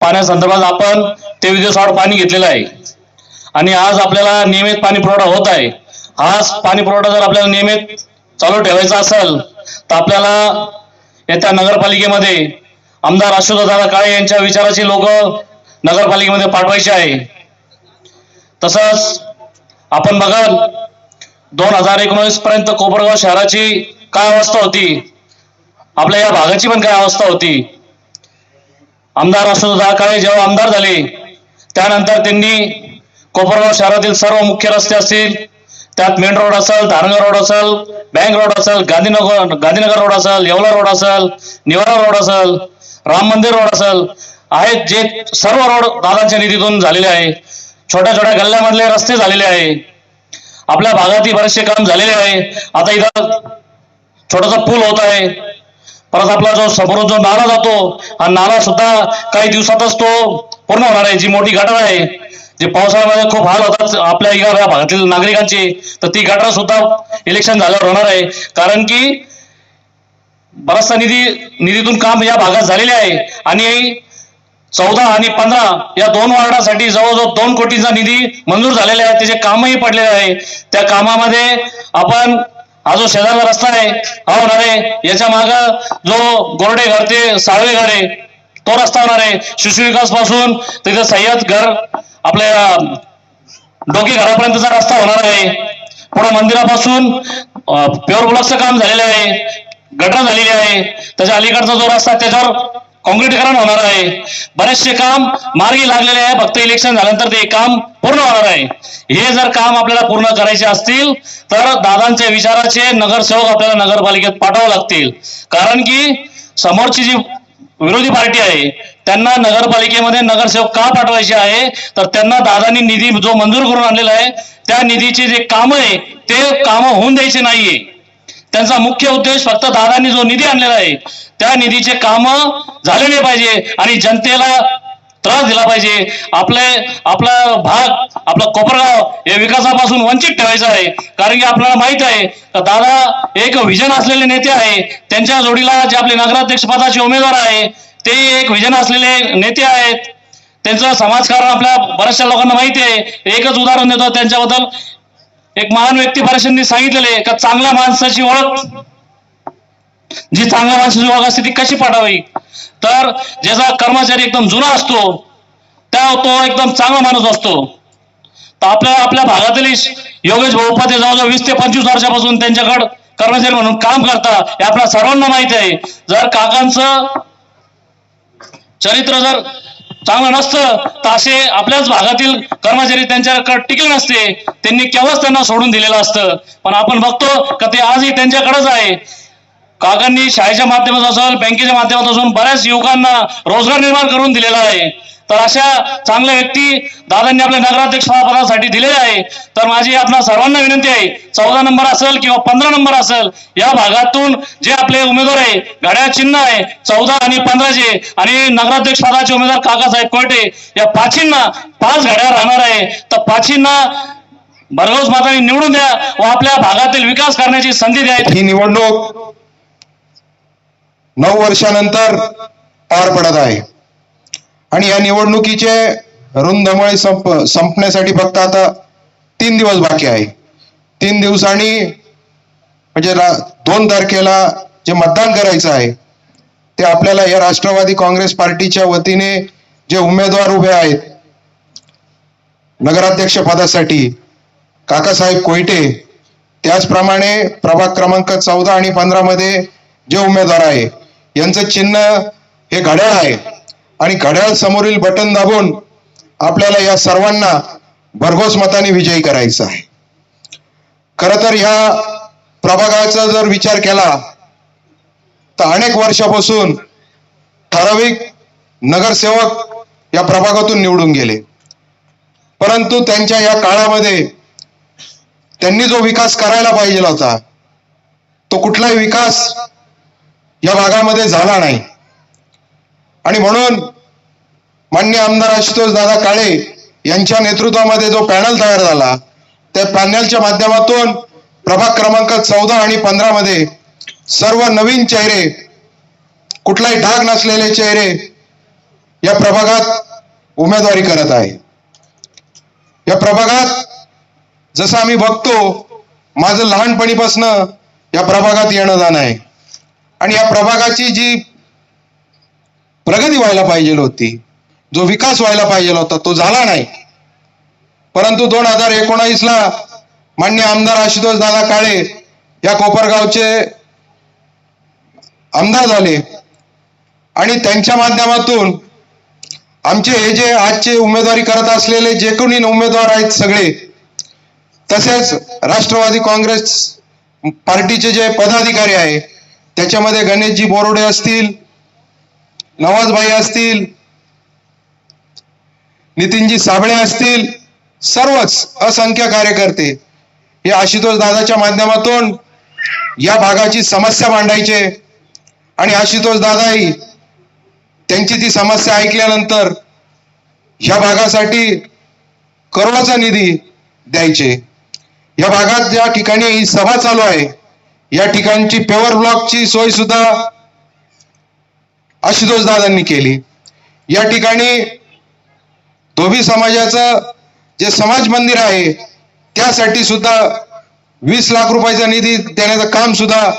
पाण्यासंदर्भात आपण 23 दिवस आड पाणी घेतलेलं आहे आणि आज आपल्याला नियमित पाणी पुरवठा होत आहे. हाच पाणी पुरवठा जर आपल्याला नियमित चालू ठेवायचा असेल तर आपल्याला येत्या नगरपालिकेमध्ये आमदार आशुतोषदादा काळे यांच्या विचाराची लोक नगरपालिकेमध्ये पाठवायचे आहे. तसंच आपण बघाल 2019 पर्यंत कोपरगाव शहराची काय अवस्था होती, आपल्या या भागाची पण काय अवस्था होती. आमदार आशुतोषदादा काळे जेव्हा आमदार झाले त्यानंतर त्यांनी कोपरगाव शहरातील सर्व मुख्य रस्ते असतील, त्यात मेन रोड असेल, धारणगाव रोड असेल, बँक रोड असेल, गांधीनगर रोड असेल, येवला रोड असेल, निवारा रोड असेल, राम मंदिर रोड असेल, आहेत जे सर्व रोड दादांच्या निधीतून झालेले आहे. छोट्या छोट्या गल्ल्यामधले रस्ते झालेले आहे. आपल्या भागातील बरेचसे काम झालेले आहे. आता इथं छोटासा पूल होत आहे. परत आपला जो समोरून जो नाला जातो, हा नाला सुद्धा काही दिवसातच तो पूर्ण होणार आहे. जी मोठी गटार आहे, जे पावसाळ्यामध्ये खूप हाल होतात आपल्या या भागातील नागरिकांचे, तर ती गटार सुद्धा इलेक्शन झाल्यावर होणार आहे. कारण की बराचसा निधीतून काम या भागात झालेले आहे आणि 14 आणि 15 या 2 वार्डासाठी जवळजवळ 2 कोटींचा निधी मंजूर झालेला आहे. त्याचे कामही पडलेले आहे. त्या कामामध्ये आपण हा जो शेजारचा रस्ता आहे हा होणार आहे. याच्या माग जो गोरडे घर ते साळवे घर आहे तो रस्ता होणार आहे. शिशु विकास पासून तिथे सय्यद घर आपल्या डोके घरापर्यंतचा रस्ता होणार आहे. पुढे मंदिरापासून प्युअर ब्लॉकचं काम झालेलं आहे, गटर झालेली आहे. त्याच्या अलीकडचा जो रस्ता त्याच्यावर काँक्रीटीकरण होणार आहे. बरेचसे काम मार्गी लागलेले आहे. फक्त इलेक्शन झाल्यानंतर ते काम पूर्ण होणार आहे. हे जर काम आपल्याला पूर्ण करायचे असतील तर दादांच्या विचाराचे नगरसेवक आपल्याला नगरपालिकेत पाठवावे लागतील. कारण की समोरची जी विरोधी पार्टी आहे त्यांना नगरपालिकेमध्ये नगरसेवक का पाठवायचे आहे, तर त्यांना दादांनी निधी जो मंजूर करून आणलेला आहे त्या निधीचे जे काम आहे ते काम होऊन द्यायचे नाहीये. त्यांचा मुख्य उद्देश फक्त दादांनी जो निधी आणलेला आहे त्या निधीचे काम झालेले पाहिजे आणि जनतेला त्रास दिला पाहिजे. आपला भाग, आपला कोपरगाव हे विकासापासून वंचित ठेवायचं आहे. कारण की आपल्याला माहित आहे का दादा एक विजन असलेले नेते आहे. त्यांच्या जोडीला जे आपले नगराध्यक्ष पदाचे उमेदवार आहे ते एक विजन असलेले नेते आहेत. त्यांचं समाजकारण आपल्या बऱ्याचशा लोकांना माहिती आहे. एकच उदाहरण देतो त्यांच्याबद्दल. एक महान व्यक्ती बऱ्याचशांनी सांगितलेले का चांगल्या माणसाची ओळख, जी चांगल्या माणसाची ओळख असते ती कशी पाठावी, तर ज्याचा कर्मचारी एकदम जुना असतो तो एकदम चांगला माणूस असतो. तर आपल्या भागातील योगेश भाऊ उपाध्ये जवळजवळ 20 ते 25 वर्षापासून त्यांच्याकडे कर्मचारी म्हणून काम करता हे आपल्या सर्वांना माहिती आहे. जर काकांचं चरित्र जर चांगलं नसतं तर असे आपल्याच भागातील कर्मचारी त्यांच्याकडे टिकले नसते. त्यांनी केव्हाच त्यांना सोडून दिलेलं असतं. पण आपण बघतो का ते आजही त्यांच्याकडेच आहे. काकांनी शाळेच्या माध्यमातून असेल, बँकेच्या माध्यमातून बऱ्याच युवकांना रोजगार निर्माण करून दिलेला आहे. तर अशा चांगल्या व्यक्ती दादांनी आपल्या नगराध्यक्ष पदासाठी दिलेले आहे. तर माझी आपल्या सर्वांना विनंती आहे, 14 नंबर असेल किंवा 15 नंबर असेल, या भागातून जे आपले उमेदवार आहे, घड्याळ चिन्ह आहे 14 आणि 15चे आणि नगराध्यक्ष पदाचे उमेदवार काकासाहेब कोयटे, या पाचींना 5 घड्याळ राहणार आहे. तर पाचींना भरघोस मताने निवडून द्या व आपल्या भागातील विकास करण्याची संधी द्या. ही निवडणूक 9 वर्षानंतर पार पडत आहे आणि या निवडणुकीचे रुंधमळे संपण्यासाठी फक्त आता 3 दिवस बाकी आहे. 3 दिवसांनी म्हणजे 2 तारखेला जे मतदान करायचं आहे ते आपल्याला या राष्ट्रवादी काँग्रेस पार्टीच्या वतीने जे उमेदवार उभे आहेत नगराध्यक्ष पदासाठी काकासाहेब कोयटे, त्याचप्रमाणे प्रभाग क्रमांक 14 आणि 15 मध्ये जे उमेदवार आहे यांचं चिन्ह हे घड्याळ आहे आणि घड्याळ समोरील बटन दाबून आपल्याला या सर्वांना भरघोस मताने विजयी करायचं आहे. खरं तर ह्या प्रभागाचा जर विचार केला तर अनेक वर्षापासून ठराविक नगरसेवक या प्रभागातून निवडून गेले, परंतु त्यांच्या या काळामध्ये त्यांनी जो विकास करायला पाहिजे होता तो कुठलाही विकास या भागामध्ये झाला नाही. आणि म्हणून माननीय आमदार आशुतोषदादा काळे यांच्या नेतृत्वामध्ये जो पॅनल तयार झाला त्या पॅनलच्या माध्यमातून प्रभाग क्रमांक 14 आणि 15 मध्ये सर्व नवीन चेहरे, कुठलाही डाग नसलेले चेहरे या प्रभागात उमेदवारी करत आहे. या प्रभागात जसं आम्ही बघतो, माझं लहानपणीपासनं या प्रभागात येणं जाणं आहे आणि या प्रभागाची जी प्रगती व्हायला पाहिजे होती, जो विकास व्हायला पाहिजे होता, तो झाला नाही. परंतु 2019ला माननीय आमदार आशुतोष दादा काळे या कोपरगावचे आमदार झाले आणि त्यांच्या माध्यमातून आमचे हे जे आजचे उमेदवारी करत असलेले जे कोणी उमेदवार आहेत सगळे, तसेच राष्ट्रवादी काँग्रेस पार्टीचे जे पदाधिकारी आहे, त्याच्यामध्ये गणेशजी बोरुडे असतील, नवाजभाई असतील, नितीनजी साबळे असतील, सर्वच असंख्य कार्यकर्ते हे आशुतोष दादाच्या माध्यमातून या भागाची समस्या मांडायचे आणि आशुतोष दादाही त्यांची ती समस्या ऐकल्यानंतर या भागासाठी करोडोचा निधी द्यायचे. या भागात ज्या ठिकाणी ही सभा चालू आहे, या ठिकाणची पेवर ब्लॉकची सोय सुद्धा आशुतोष दादांनी केली. या ठिकाणी धोबी समाजाचं जे समाज मंदिर आहे, त्यासाठी सुद्धा 20 लाख रुपयाचा निधी देण्याचं काम सुद्धा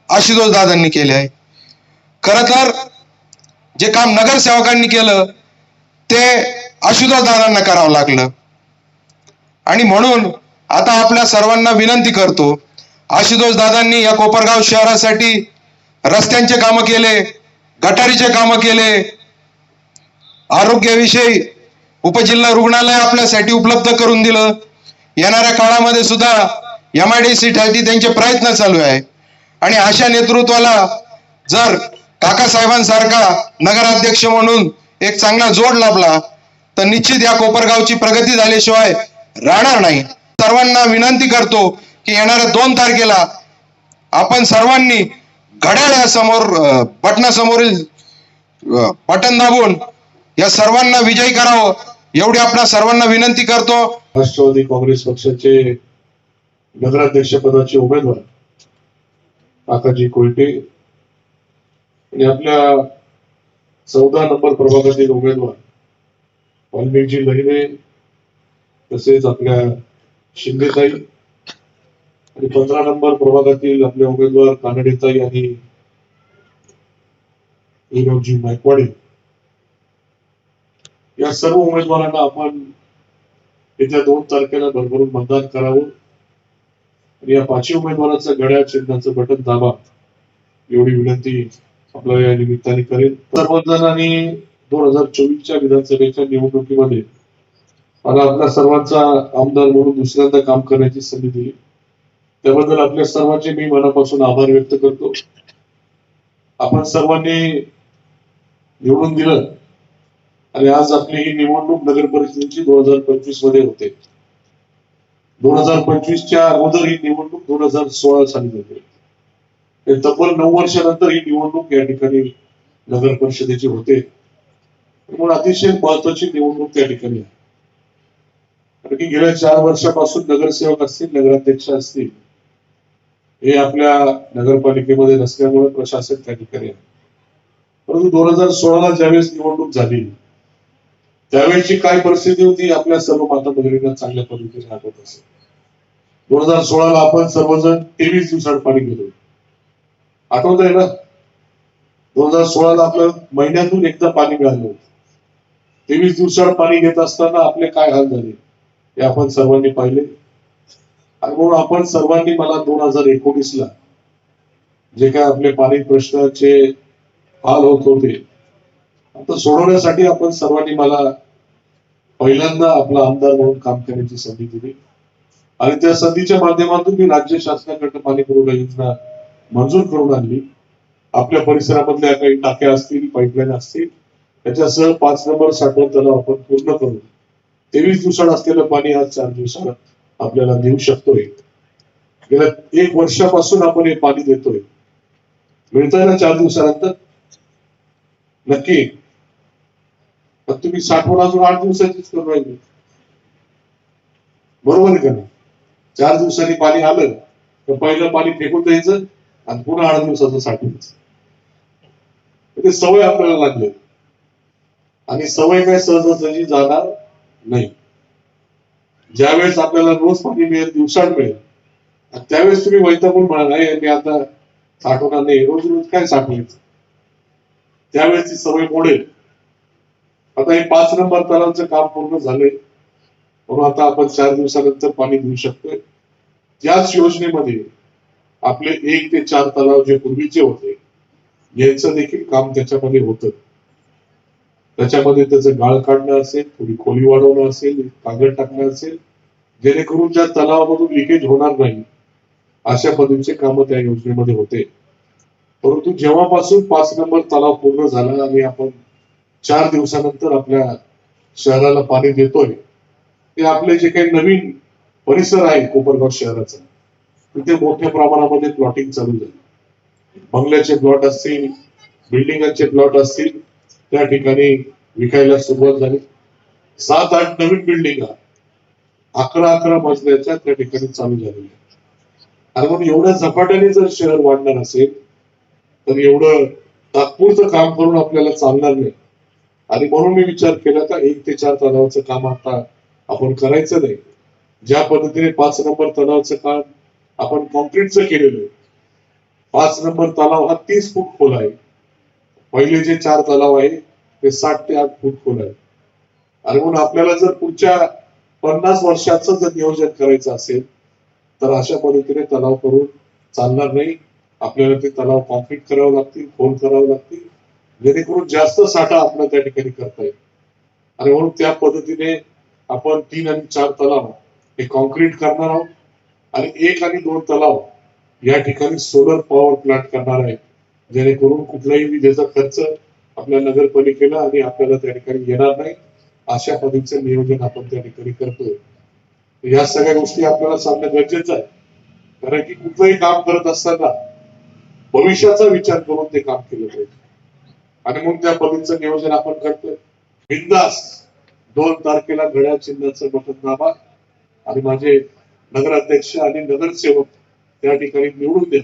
आशुतोष दादांनी केले आहे. खरं तर जे काम नगरसेवकांनी केलं ते आशुतोष दादांना करावं लागलं आणि म्हणून आता आपल्या सर्वांना विनंती करतो, आशुतोष दादांनी या कोपरगाव शहरासाठी रस्त्यांचे कामं केले, गटारीचे कामं केले, आरोग्याविषयी उपजिल्हा रुग्णालय आपल्यासाठी उपलब्ध करून दिलं. येणाऱ्या काळामध्ये सुद्धा MIDC साठी त्यांचे प्रयत्न चालू आहे आणि अशा नेतृत्वाला जर काकासाहेबांसारखा नगराध्यक्ष म्हणून एक चांगला जोड लाभला तर निश्चित या कोपरगावची प्रगती झाल्याशिवाय राहणार नाही. सर्वांना विनंती करतो की येणाऱ्या 2 तारखेला आपण सर्वांनी घड्याळासमोर बटनासमोरील बटन दाबून या सर्वांना विजयी करावं, एवढी आपल्या सर्वांना विनंती करतो. राष्ट्रवादी काँग्रेस पक्षाचे नगराध्यक्ष पदाचे उमेदवार काकाजी कोयटे आणि आपल्या 14 नंबर प्रभागातील उमेदवार वाल्मिकजी लहिरे, तसेच आपल्या शिंदेताई आणि 15 नंबर प्रभागातील आपले उमेदवार कानडेताई आणि विनोदजी नायकवाडे, या सर्व उमेदवारांना आपण येत्या 2 तारखेला भरभरून मतदान करावं आणि या 5 उमेदवारांचं घड्याळ चिन्हाचं बटन दाबा, एवढी विनंती आपल्याला या निमित्ताने करेल. सर्वजणांनी 2024च्या विधानसभेच्या निवडणुकीमध्ये मला आपल्या सर्वांचा आमदार म्हणून दुसऱ्यांदा काम करण्याची संधी दिली, त्याबद्दल आपल्या सर्वांचे मी मनापासून आभार व्यक्त करतो. आपण सर्वांनी निवडून दिलं आणि आज आपली ही निवडणूक नगर परिषदेची 2025 मध्ये होते. 2025च्या अगोदर ही निवडणूक 2016 साली होते. तब्बल 9 वर्षानंतर ही निवडणूक या ठिकाणी नगर परिषदेची होते. म्हणून अतिशय महत्वाची निवडणूक त्या ठिकाणी आहे. कारण की गेल्या 4 वर्षापासून नगरसेवक असतील, नगराध्यक्ष असतील, हे आपल्या नगरपालिकेमध्ये नसल्यामुळे प्रशासन त्या ठिकाणी आहे. परंतु 2016ला ज्यावेळेस निवडणूक झाली त्यावेळेची काय परिस्थिती होती आपल्या सर्व माता भगिनींना चांगल्या पद्धतीने आठवत असेल. 2016ला आपण सर्वजण 23 दिवसात पाणी गेलो, आठवत आहे ना? 2016ला आपलं महिन्यातून एकदा पाणी मिळालं होतं. 23 दिवसात पाणी घेत असताना आपले काय हाल झाले हे आपण सर्वांनी पाहिले. आणि म्हणून आपण सर्वांनी मला 2019ला जे काय आपले पाणी प्रश्नाचे हाल होत होते आता सोडवण्यासाठी आपण सर्वांनी मला पहिल्यांदा आपला आमदार म्हणून काम करण्याची संधी दिली आणि त्या संधीच्या माध्यमातून मी राज्य शासनाकडे पाणी पुरवठा योजना मंजूर करून आणली. आपल्या परिसरामधल्या काही टाक्या असतील, पाईपलाईन असतील, त्याच्यासह 5 नंबर साठवण तलाव आपण पूर्ण करून 23 दिवसात असलेलं पाणी आज 4 दिवसात आपल्याला देऊ शकतोय. गेल्या 1 वर्षापासून आपण हे पाणी देतोय. मिळतंय ना 4 दिवसानंतर? नक्की. पण तुम्ही साठवण अजून 8 दिवसाचीच करून राहिले, बरोबर आहे का नाही? 4 दिवसांनी पाणी आलं तर पहिलं पाणी फेकून द्यायचं आणि पुन्हा 8 दिवसाचं साठवायचं. ते सवय आपल्याला लागली. आणि सवय काय सहजासहजी जाणार नाही. ज्यावेळेस आपल्याला रोज पाणी मिळेल, दिवसाड मिळेल, आणि त्यावेळेस तुम्ही वैतागून म्हणाल "नाही, मी आता साठवणार नाही, रोज रोज काय साठवायचं", त्यावेळेस ती सवय मोडेल. आता हे 5 नंबर तलावाचं काम पूर्ण झालंय, म्हणून आता आपण 4 दिवसानंतर पाणी देऊ शकतोय. त्याच योजनेमध्ये आपले 1 ते 4 तलाव जे पूर्वीचे होते यांचं देखील काम त्याच्यामध्ये होतं. त्याच्यामध्ये त्याचं गाळ काढणं असेल, थोडी खोली वाढवणं असेल, कागद टाकणं असेल, जेणेकरून ज्या तलावामधून लिकेज होणार नाही अशा पद्धतीचे कामं त्या योजनेमध्ये होते. परंतु जेव्हापासून 5 नंबर तलाव पूर्ण झाला आणि आपण 4 दिवसानंतर आपल्या शहराला पाणी देतोय, ते आपले जे काही नवीन परिसर आहे कोपरगाव शहराचा, तिथे मोठ्या प्रमाणामध्ये प्लॉटिंग चालू झाली. बंगल्याचे प्लॉट असतील, बिल्डिंगांचे प्लॉट असतील, त्या ठिकाणी विकायला सुरुवात झाली. 7-8 नवीन बिल्डिंगा 11-11 मजल्याच्या त्या ठिकाणी चालू झालेल्या. आणि म्हणून एवढ्या झपाट्याने जर शहर वाढणार असेल तर एवढं तात्पुरतं काम करून आपल्याला चालणार नाही. आणि म्हणून मी विचार केला का 1 ते 4 तलावाचं काम आता आपण करायचं नाही. ज्या पद्धतीने 5 नंबर तलावाचं काम आपण कॉन्क्रीटचं केलेलं आहे. 5 नंबर तलाव हा 30 फूट खोल आहे. पहिले जे 4 तलाव आहे ते 7 ते 8 फूट खोल आहे. आणि म्हणून आपल्याला जर पुढच्या 50 वर्षाचं जर नियोजन करायचं असेल तर अशा पद्धतीने तलाव करून चालणार नाही. आपल्याला ते तलाव कॉन्क्रीट करावं लागतील, खोल करावं लागतील, जेणेकरून जास्त साठा आपल्याला त्या ठिकाणी करता येईल. आणि म्हणून त्या पद्धतीने आपण 3 आणि 4 तलाव हे कॉन्क्रीट करणार आहोत आणि 1 आणि 2 तलाव या ठिकाणी सोलर पॉवर प्लांट करणार आहे, जेणेकरून कुठलाही विजेचा खर्च आपल्या नगरपालिकेला आणि आपल्याला त्या ठिकाणी येणार नाही. अशा पद्धतीचं नियोजन आपण त्या ठिकाणी करतोय. या सगळ्या गोष्टी आपल्याला सांगणं गरजेचं आहे, कारण की कुठलंही काम करत असताना भविष्याचा विचार करून ते काम केलं पाहिजे. आणि मग त्या पद्धतीचं नियोजन आपण करतोय. बिनधास्त 2 तारखेला घड्याळ चिन्हाचं बटन दाबा आणि माझे नगराध्यक्ष आणि नगरसेवक त्या ठिकाणी निवडून द्या.